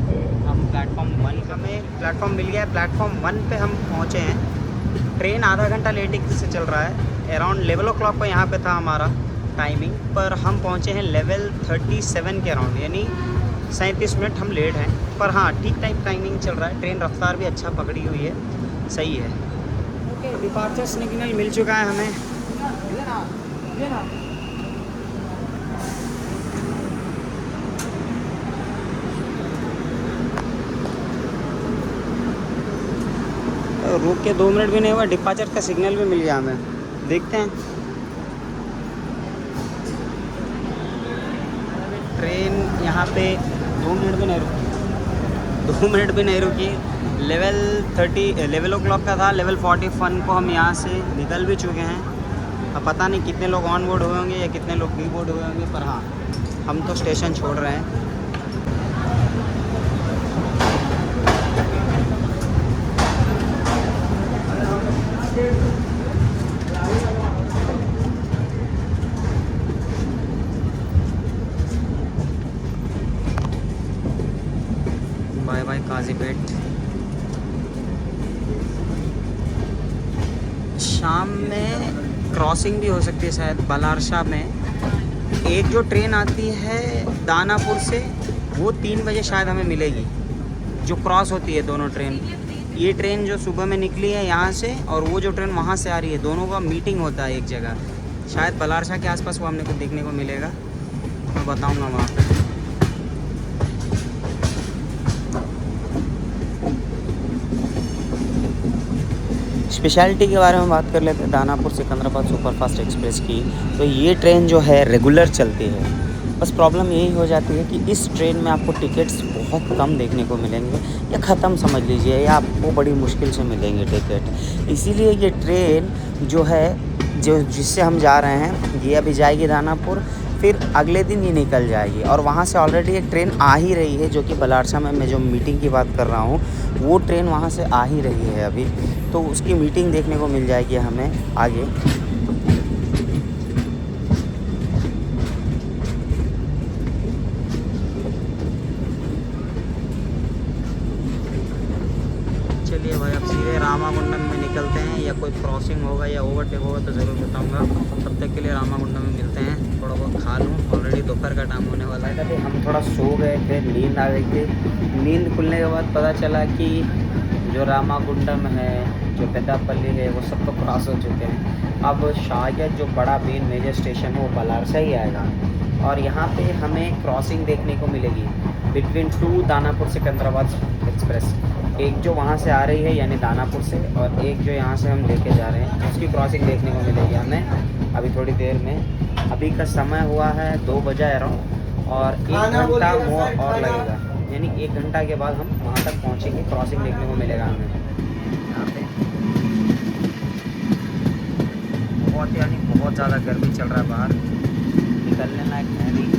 हम प्लेटफॉर्म 1 का में प्लेटफॉर्म मिल गया है। प्लेटफॉर्म 1 पे हम पहुँचे हैं। ट्रेन आधा घंटा लेट से चल रहा है। अराउंड 11 o'clock को यहाँ पे था हमारा टाइमिंग, पर हम पहुँचे हैं लेवल 37 के अराउंड, यानी 37 मिनट हम लेट हैं। पर हाँ, ठीक टाइमिंग चल रहा है। ट्रेन रफ्तार भी अच्छा पकड़ी हुई है, सही है। ओके, डिपार्चर सिग्नल मिल चुका है हमें। रुक के 2 मिनट भी नहीं हुआ, डिपार्चर का सिग्नल भी मिल गया हमें। देखते हैं। ट्रेन यहाँ पे 2 मिनट भी नहीं रुकी, 2 मिनट भी नहीं रुकी। लेवल o'clock का था, लेवल 41 को हम यहाँ से निकल भी चुके हैं। अब पता नहीं कितने लोग ऑन बोर्ड हुए होंगे या कितने लोग डी बोर्ड हुए होंगे, पर हाँ, हम तो स्टेशन छोड़ रहे हैं। Bye bye Kazipet. शाम में क्रॉसिंग भी हो सकती है शायद बलारशाह में। एक जो ट्रेन आती है दानापुर से, वो 3 बजे शायद हमें मिलेगी, जो क्रॉस होती है दोनों ट्रेन। ये ट्रेन जो सुबह में निकली है यहाँ से, और वो जो ट्रेन वहाँ से आ रही है, दोनों का मीटिंग होता है एक जगह। शायद बलारसा के आसपास वो हमने को देखने को मिलेगा, मैं बताऊंगा वहाँ पे। स्पेशलिटी के बारे में बात कर लेते हैं दानापुर सिकंदराबाद सुपरफास्ट एक्सप्रेस की। तो ये ट्रेन जो है रेगुलर चलती है, बस प्रॉब्लम यही हो जाती है कि इस ट्रेन में आपको टिकट्स बहुत कम देखने को मिलेंगे, या ख़त्म समझ लीजिए, या आपको बड़ी मुश्किल से मिलेंगे टिकट। इसीलिए ये ट्रेन जो है जिससे हम जा रहे हैं, ये अभी जाएगी दानापुर, फिर अगले दिन ये निकल जाएगी। और वहाँ से ऑलरेडी एक ट्रेन आ ही रही है, जो कि बलारसा में मैं जो मीटिंग की बात कर रहा हूँ, वो ट्रेन वहाँ से आ ही रही है अभी। तो उसकी मीटिंग देखने को मिल जाएगी हमें आगे। चलिए भाई, अब सीधे रामागुंडम में निकलते हैं, या कोई क्रॉसिंग होगा या ओवरटेक होगा तो ज़रूर बताऊंगा। तब तक के लिए रामागुंडम में मिलते हैं। थोड़ा बहुत खा लूँ, ऑलरेडी दोपहर का टाइम होने वाला है। अभी हम थोड़ा सो गए थे, नींद आ गई थी। नींद खुलने के बाद पता चला कि जो रामागुंडम है, जो पेद्दापल्ली है, वो सब तो क्रॉस हो चुके हैं। अब शायद जो बड़ा मेजर स्टेशन है वो बलारसा ही आएगा, और यहाँ पे हमें क्रॉसिंग देखने को मिलेगी बिटवीन 2 दानापुर सिकंदराबाद एक्सप्रेस। एक जो वहाँ से आ रही है यानी दानापुर से, और एक जो यहाँ से हम लेके जा रहे हैं, उसकी क्रॉसिंग देखने को मिलेगी हमें अभी थोड़ी देर में। अभी का समय हुआ है 2 बजे अराउंड, और 1 घंटा मोर और लगेगा, यानी 1 घंटा के बाद हम वहाँ तक पहुँचेंगे। क्रॉसिंग देखने को मिलेगा हमें यहाँ पे। बहुत ज़्यादा गर्मी चल रहा है बाहर, निकलने लायक है नहीं।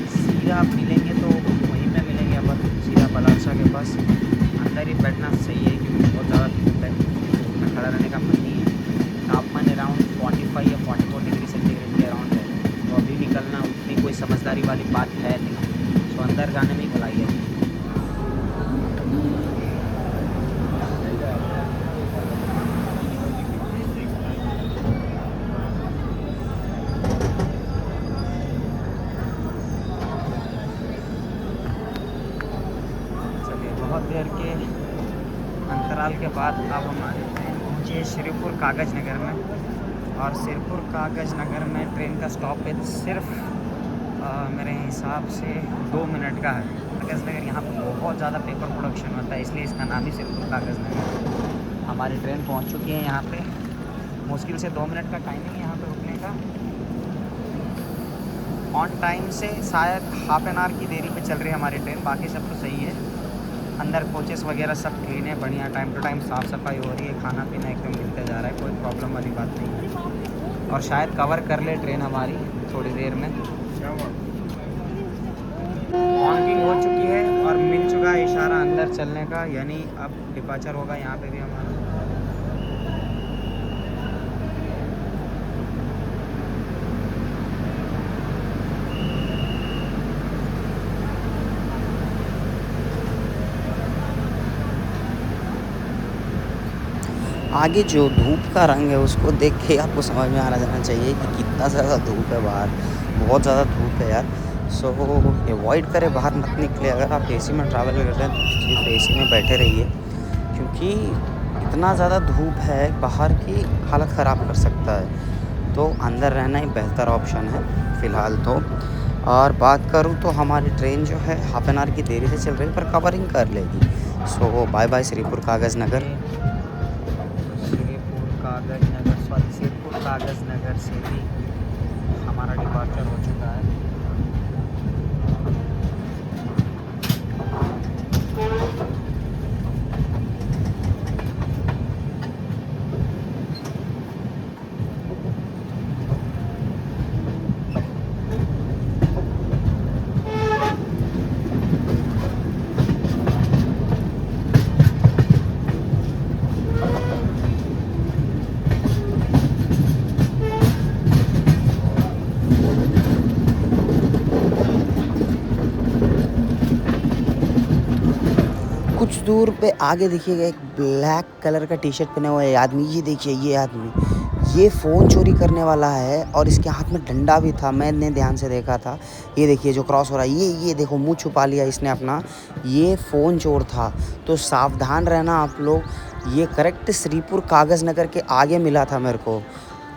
सीधा आप मिलेंगे तो वहीं पे मिलेंगे, अपन सीधा बलारसा के पास। अंदर ही बैठना सही है क्योंकि बहुत ज़्यादा धूप है, में खड़ा रहने का मन नहीं है। तापमान अराउंड 45 या 44 डिग्री सेंटीग्रेड के अराउंड है, तो अभी निकलना उतनी कोई समझदारी वाली बात है नहीं। तो अंदर जाने में ही भलाई है। बहुत देर के अंतराल के बाद अब हमारी ट्रेन पहुँची श्रीपुर कागज़ नगर में। और श्रीपुर कागज़ नगर में ट्रेन का स्टॉपेज सिर्फ मेरे हिसाब से 2 मिनट का है। कागज़ नगर यहाँ पर बहुत ज़्यादा पेपर प्रोडक्शन होता है, इसलिए इसका नाम ही श्रीपुर कागज़ नगर। हमारी ट्रेन पहुँच चुकी है यहाँ पे। मुश्किल से 2 मिनट का टाइमिंग है यहाँ पे रुकने का। ऑन टाइम से शायद हाफ एन आवर की देरी पे चल रही है हमारी ट्रेन, बाकी सब तो सही है। अंदर कोचेस वगैरह सब क्लीन है, बढ़िया, टाइम टू टाइम साफ़ सफाई हो रही है, खाना पीना एकदम मिलते जा रहा है, कोई प्रॉब्लम वाली बात नहीं है। और शायद कवर कर ले ट्रेन हमारी थोड़ी देर में। ऑनकिंग हो चुकी है और मिल चुका है इशारा अंदर चलने का, यानी अब डिपार्चर होगा यहाँ पे भी हमारा। आगे जो धूप का रंग है उसको देख के आपको समझ में आ जाना चाहिए कि कितना ज़्यादा धूप है बाहर। बहुत ज़्यादा धूप है यार। सो अवॉइड करें, बाहर मत निकले। अगर आप एसी में ट्रैवल कर रहे हैं तो सिर्फ एसी में बैठे रहिए, क्योंकि इतना ज़्यादा धूप है बाहर की हालत ख़राब कर सकता है। तो अंदर रहना ही बेहतर ऑप्शन है फ़िलहाल तो। और बात करूँ तो हमारी ट्रेन जो है हाफ एन आवर की देरी से चल रही है, पर कवरिंग कर लेगी। सो बाय बाय श्रीपुर कागज़ नगर। श्रीपुर कागज़ नगर से भी हमारा डिपार्चर हो चुका है। कुछ दूर पे आगे देखिएगा एक ब्लैक कलर का टी शर्ट पहने हुआ है आदमी। ये देखिए, ये आदमी ये फ़ोन चोरी करने वाला है, और इसके हाथ में डंडा भी था, मैंने ध्यान से देखा था। ये देखिए जो क्रॉस हो रहा है, ये देखो मुंह छुपा लिया इसने अपना। ये फ़ोन चोर था, तो सावधान रहना आप लोग। ये करेक्ट श्रीपुर कागज़ नगर के आगे मिला था मेरे को।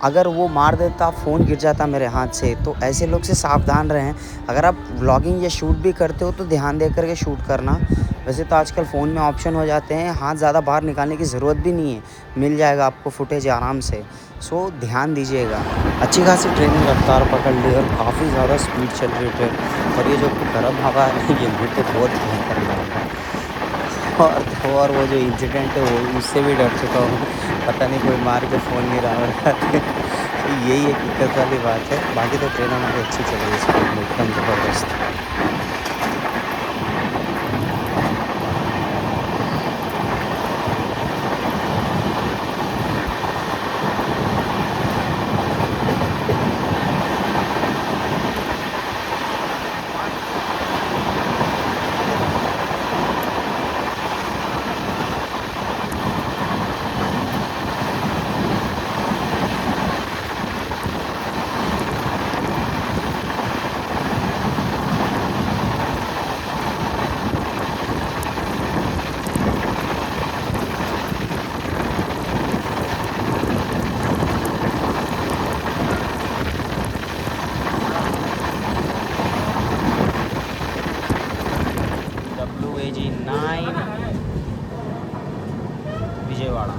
अगर वो मार देता, फ़ोन गिर जाता मेरे हाथ से। तो ऐसे लोग से सावधान रहें। अगर आप व्लॉगिंग या शूट भी करते हो तो ध्यान दे करके शूट करना। वैसे तो आजकल फ़ोन में ऑप्शन हो जाते हैं, हाथ ज़्यादा बाहर निकालने की ज़रूरत भी नहीं है, मिल जाएगा आपको फुटेज आराम से। सो ध्यान दीजिएगा। अच्छी खासी ट्रेन रफ्तार पकड़ ली और काफ़ी ज़्यादा स्पीड चल रही है ट्रेन। और ये जो गर्म हवा है ये मुझे तो बहुत भयंकर लगा। और वो जो इंसिडेंट है वो उससे भी डर चुका हूँ। पता नहीं कोई मार के फ़ोन नहीं रहा होगा। तो यही एक दिक्कत वाली बात है। बाकी तो ट्रेन हमारी अच्छी चल रही है, स्पीड में एकदम ज़बरदस्त। WAG9 विजयवाड़ा।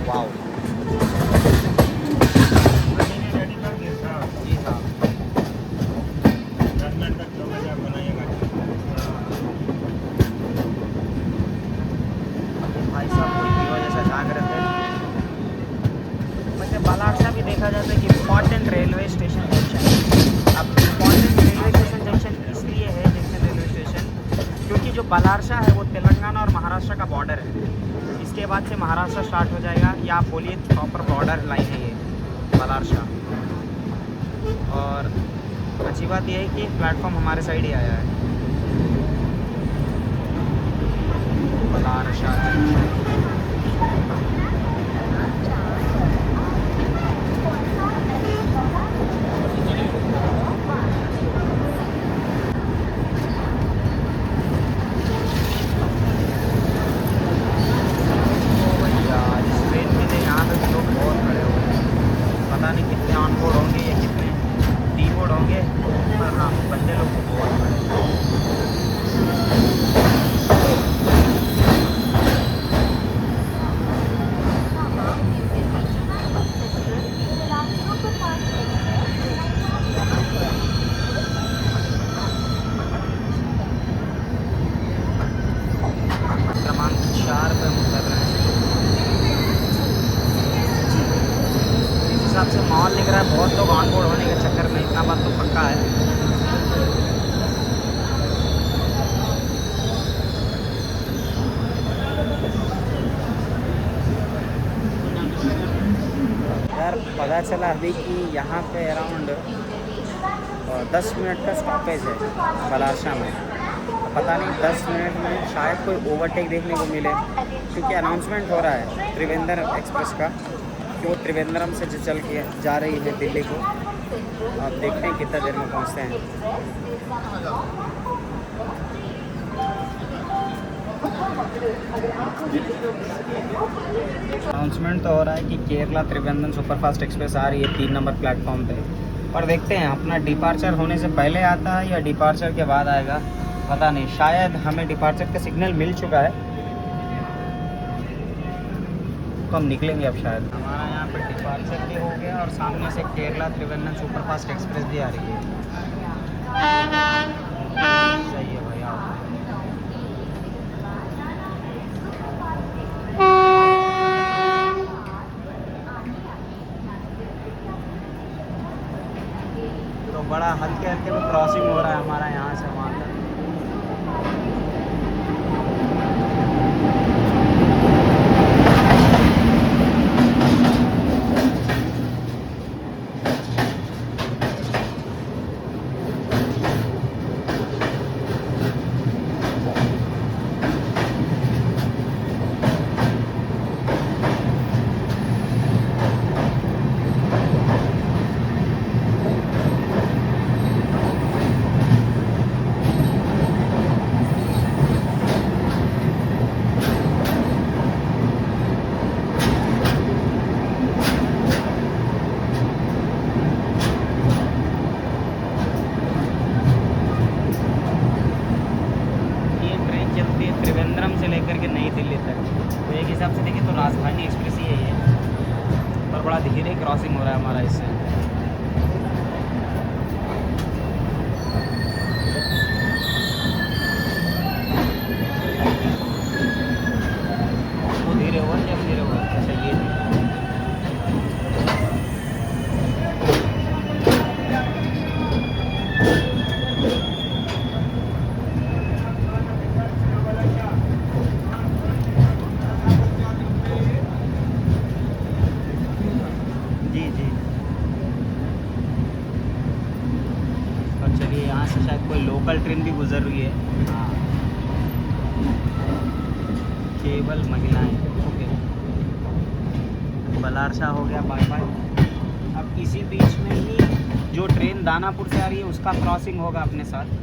वाओ। रेडी कर दिया साहब। जी हाँ। 10 मिनट तक जो मैं बनाइएगा। भाई साहब कोई हीरो जैसा जाग रहे थे। वैसे बालारसा भी देखा जाता है कि इम्पॉर्टेंट रेलवे स्टेशन जंक्शन। अब इम्पॉर्टेंट रेलवे स्टेशन जंक्शन इसलिए है जंक्शन रेलवे स्टेशन क्योंकि जो बालारसा है वो तेलंगाना और महाराष्ट्र का बॉर्डर है। इसके बाद से महाराष्ट्र स्टार्ट हो जाएगा, या आप बोलिए प्रॉपर बॉर्डर लाइन है ये बालारसा। और अच्छी बात यह है कि प्लेटफॉर्म हमारे साइड ही आया है, बालारसा जंक्शन। पता नहीं कितने ऑन बोर्ड होंगे या कितने डी बोर्ड होंगे, पर हाँ बंदे लोग तो बहुत क्रमांक 4 पे हम उतर रहे हैं। इस हिसाब से माहौल दिख रहा है, बहुत लोग ऑन बोर्ड होने के चक्कर में, इतना बात तो पक्का है। यार पता चला अभी कि यहाँ पे अराउंड 10 मिनट का स्टॉपेज है बालारसा में। पता नहीं 10 मिनट में शायद कोई ओवरटेक देखने को मिले, क्योंकि अनाउंसमेंट हो रहा है त्रिवेंद्र एक्सप्रेस का कि वो त्रिवेंद्रम से चल के जा रही है दिल्ली को। आप देखते हैं कितना देर में पहुंचते हैं। अनाउंसमेंट तो हो रहा है कि केरला त्रिवेंद्रम सुपरफास्ट एक्सप्रेस आ रही है 3 नंबर प्लेटफॉर्म पे। और देखते हैं अपना डिपार्चर होने से पहले आता है या डिपार्चर के बाद आएगा, पता नहीं। शायद हमें डिपार्चर का सिग्नल मिल चुका है तो हम निकलेंगे अब शायद। हमारा यहाँ पे डिपार्चर भी हो गया और सामने से केरला त्रिवेंद्रम सुपरफास्ट एक्सप्रेस भी आ रही है। सही है भैया। तो बड़ा हल्के हल्के में क्रॉसिंग हो रहा है हमारा यहाँ से वहाँ तक। त्रिवेंद्रम से लेकर के नई दिल्ली तक, तो एक हिसाब से देखें तो राजधानी एक्सप्रेस ही है ये, और बड़ा धीरे क्रॉसिंग हो रहा है हमारा इससे। वो धीरे हुआ जब धीरे हुआ, अच्छा ये जी जी। और चलिए यहाँ से शायद कोई लोकल ट्रेन भी गुजर रही है। हाँ, केवल महिलाएं, ओके। बलारसा हो गया, बाय बाय। अब इसी बीच में ही जो ट्रेन दानापुर से आ रही है उसका क्रॉसिंग होगा अपने साथ।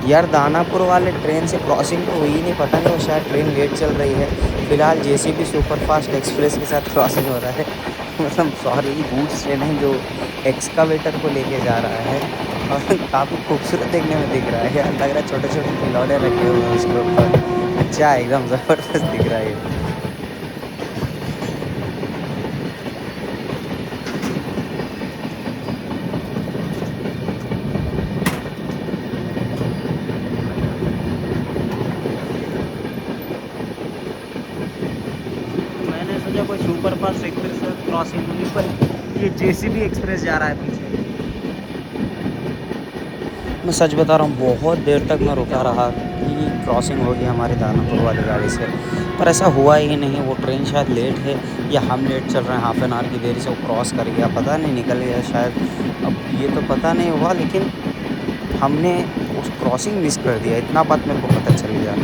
यार दानापुर वाले ट्रेन से क्रॉसिंग तो हुई नहीं, पता नहीं वो शायद ट्रेन लेट चल रही है। फिलहाल जेसीबी सुपरफास्ट एक्सप्रेस के साथ क्रॉसिंग हो रहा है। मतलब सॉरी, गूड्स ट्रेन है जो एक्सकावेटर को लेके जा रहा है, और काफ़ी खूबसूरत देखने में दिख रहा है यार। लग रहा है छोटे छोटे खिलौने रखे हुए हैं उसके ऊपर। अच्छा, एकदम ज़बरदस्त दिख रहा है ये। कोई सुपर फास्ट एक्सप्रेस क्रॉसिंग हुई, पर ये जेसीबी एक्सप्रेस जा रहा है पीछे। मैं सच बता रहा हूँ, बहुत देर तक मैं रुका रहा कि क्रॉसिंग होगी हमारी दानापुर वाली गाड़ी से, पर ऐसा हुआ ही नहीं। वो ट्रेन शायद लेट है या हम लेट चल रहे हैं, हाफ एन आवर की देरी से वो क्रॉस कर गया, पता नहीं, निकल गया शायद। अब ये तो पता नहीं हुआ, लेकिन हमने उस क्रॉसिंग मिस कर दिया, इतना बात मेरे को पता चल गया।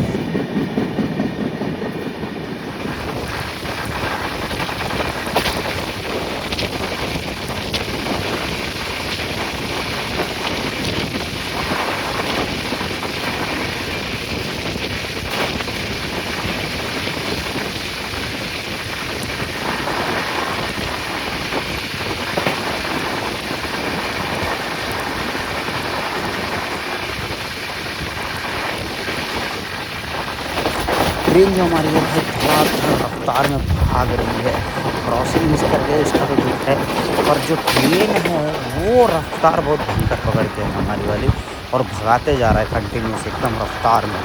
ट्रेन जो हमारी है भाई रफ्तार में भाग रही है। क्रॉसिंग मिस कर गए उसका तो दुख है, पर जो ट्रेन है वो रफ्तार बहुत भयंकर पकड़ के है हमारी वाली, और भगाते जा रहा है कंटिन्यूस एकदम रफ्तार में।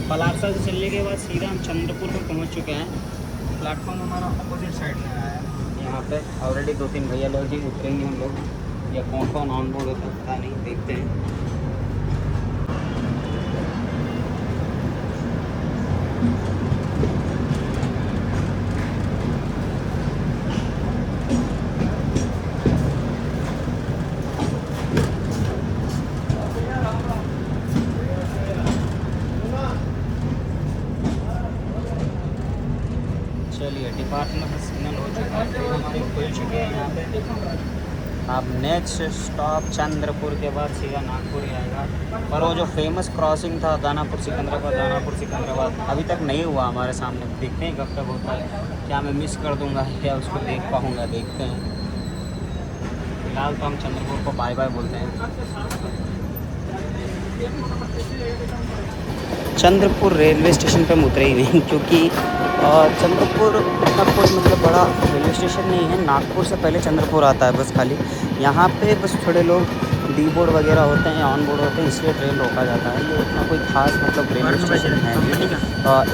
पलारसा से चलने के बाद सीधा हम चंद्रपुर में पहुंच चुके हैं। प्लेटफॉर्म हमारा अपोजिट साइड में आया है। यहाँ पे ऑलरेडी 2-3 भैया लोग ही उतरेंगे हम लोग, या कौन कौन ऑन बोर्ड होता है पता नहीं, देखते हैं। चलिए डिपार्टमेंट सिग्नल हो चुका है, ट्रेन हमारी खुल चुकी है यहाँ पे। अब नेक्स्ट स्टॉप चंद्रपुर के बाद सीधा नागपुर ही आएगा। पर वो जो फेमस क्रॉसिंग था दानापुर सिकंदराबाद, दानापुर सिकंदराबाद, अभी तक नहीं हुआ हमारे सामने। देखते हैं कब तक होता है, क्या मैं मिस कर दूँगा या उसको देख पाऊँगा, देखते हैं। फिलहाल तो हम चंद्रपुर को बाय बाय बोलते हैं। चंद्रपुर रेलवे स्टेशन पे हम उतरे ही नहीं, क्योंकि चंद्रपुर का कोई मतलब बड़ा रेलवे स्टेशन नहीं है। नागपुर से पहले चंद्रपुर आता है बस खाली। यहाँ पे बस थोड़े लोग डी बोर्ड वगैरह होते हैं, ऑन बोर्ड होते हैं, इसलिए ट्रेन रोका जाता है। ये उतना कोई खास मतलब रेलवे स्टेशन है नहीं,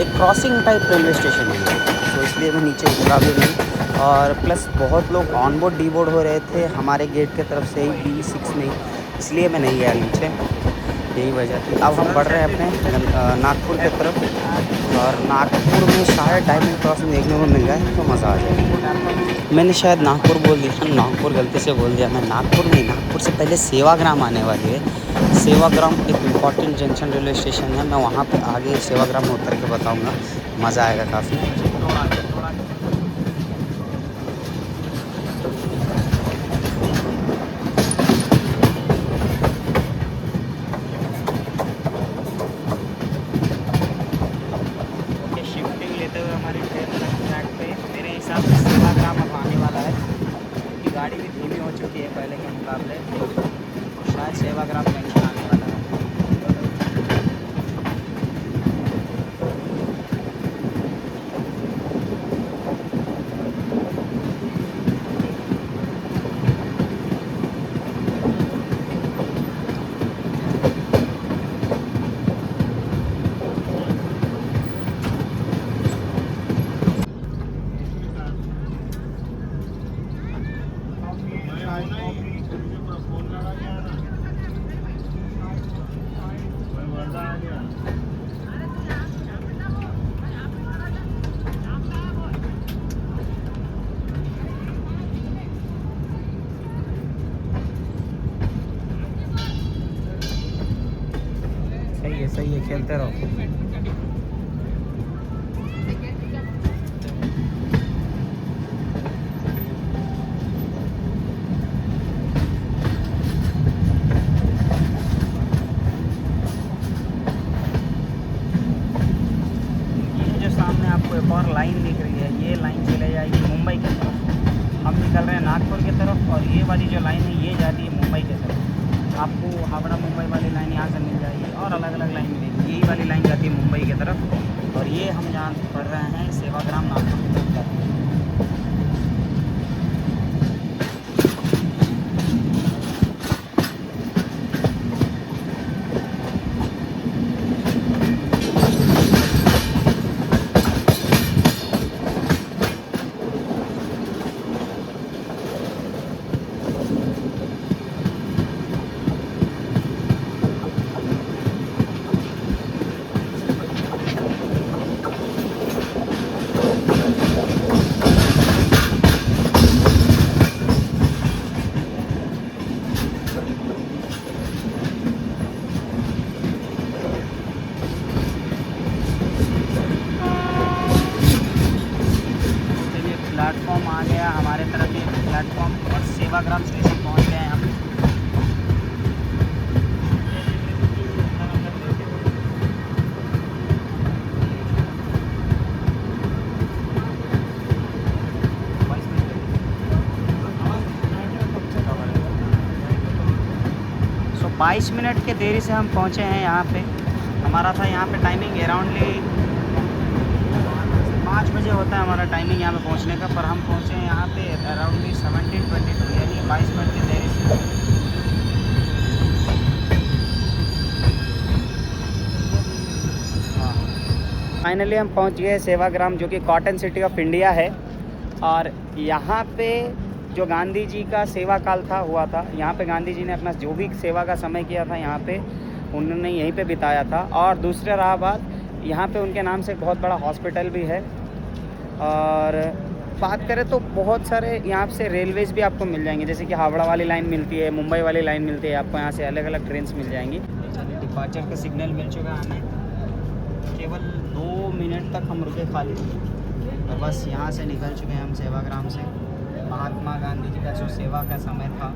एक क्रॉसिंग टाइप रेलवे स्टेशन है, तो इसलिए मैं नीचे उतरा भी नहीं। और प्लस बहुत लोग ऑन बोर्ड डी बोर्ड हो रहे थे हमारे गेट की तरफ से ही B6 में, इसलिए मैं नहीं गया नीचे, यही वजह थी। अब हम बढ़ रहे हैं अपने नागपुर की तरफ, और नागपुर में शायद डायमंड क्रॉसिंग देखने को मिल जाए तो मज़ा आ जाए। मैंने शायद नागपुर बोल दिया, नागपुर गलती से बोल दिया मैं, नागपुर नहीं, नागपुर से पहले सेवाग्राम आने वाली है। सेवाग्राम एक इम्पॉर्टेंट जंक्शन रेलवे स्टेशन है, मैं वहाँ पे आगे सेवाग्राम में उतर के बताऊँगा, मज़ा आएगा काफ़ी। हमारी ट्रेन ट्रैक पे मेरे हिसाब से सेवाग्राम अब आने वाला है, क्योंकि गाड़ी भी धीमी हो चुकी है पहले के मुकाबले, तो शायद सेवाग्राम जंक्शन आने वाला है। सही है, खेलते रहो। एक और लाइन दिख रही है, ये लाइन चले जाएगी मुंबई की तरफ। हम निकल रहे हैं नागपुर की तरफ, और ये वाली जो लाइन है ये जाती है मुंबई की तरफ। आपको हावड़ा मुंबई वाली लाइन यहाँ से मिल जाएगी, और अलग अलग लाइन मिलेगी। यही वाली लाइन जाती है मुंबई की तरफ, और ये हम जहाँ पढ़ रहे हैं सेवाग्राम नागपुर की तरफ जाती है। प्लेटफॉर्म आ गया हमारे तरफ, ये प्लेटफॉर्म, और सेवाग्राम स्टेशन पहुंच गए हैं हम। सो 22 मिनट के देरी से हम पहुंचे हैं यहाँ पे। हमारा था यहाँ पे टाइमिंग अराउंडली 5 बजे होता है हमारा टाइमिंग यहाँ पे पहुँचने का, पर हम पहुँचे हैं यहाँ पे अराउंडली 17:22, यानी 22 मिनट की देरी से। हाँ, फाइनली हम पहुंच गए सेवाग्राम, जो कि कॉटन सिटी ऑफ इंडिया है। और यहाँ पे जो गांधी जी का सेवा काल था हुआ था, यहाँ पे गांधी जी ने अपना जो भी सेवा का समय किया था यहाँ पे उन्होंने यहीं पे बिताया था। और दूसरा रहा बात, यहाँ पे उनके नाम से एक बहुत बड़ा हॉस्पिटल भी है। और बात करें तो बहुत सारे यहाँ से रेलवेज़ भी आपको मिल जाएंगे, जैसे कि हावड़ा वाली लाइन मिलती है, मुंबई वाली लाइन मिलती है, आपको यहाँ से अलग अलग ट्रेन्स मिल जाएंगी। चलिए, डिपार्चर का सिग्नल मिल चुका है हमें। केवल 2 मिनट तक हम रुके खाली, और बस यहाँ से निकल चुके हैं हम सेवाग्राम से। महात्मा गांधी जी का जो सेवा का समय था,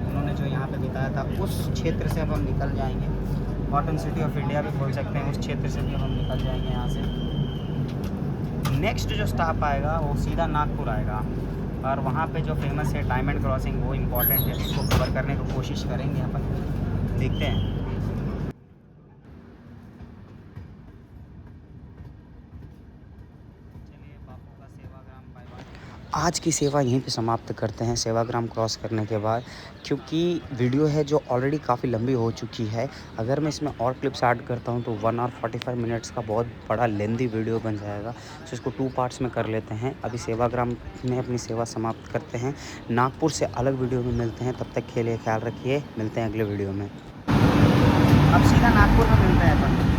उन्होंने जो यहाँ पे बिताया था, उस क्षेत्र से अब हम निकल जाएंगे। कॉटन सिटी ऑफ इंडिया भी बोल सकते हैं, उस क्षेत्र से भी हम निकल जाएंगे यहाँ से। नेक्स्ट जो स्टॉप आएगा वो सीधा नागपुर आएगा, और वहाँ पे जो फेमस है डायमंड क्रॉसिंग, वो इम्पॉर्टेंट है, उसको कवर करने की कोशिश करेंगे अपन। देखते हैं। आज की सेवा यहीं पे समाप्त करते हैं, सेवाग्राम क्रॉस करने के बाद, क्योंकि वीडियो है जो ऑलरेडी काफ़ी लंबी हो चुकी है। अगर मैं इसमें और क्लिप्स ऐड करता हूं तो 1 और 45 मिनट्स का बहुत बड़ा लेंदी वीडियो बन जाएगा। तो इसको 2 पार्ट्स में कर लेते हैं। अभी सेवाग्राम में अपनी सेवा समाप्त करते हैं, नागपुर से अलग वीडियो में मिलते हैं। तब तक के लिए ख्याल रखिए, मिलते हैं अगले वीडियो में। अब सीधा नागपुर में मिलते हैं अपन।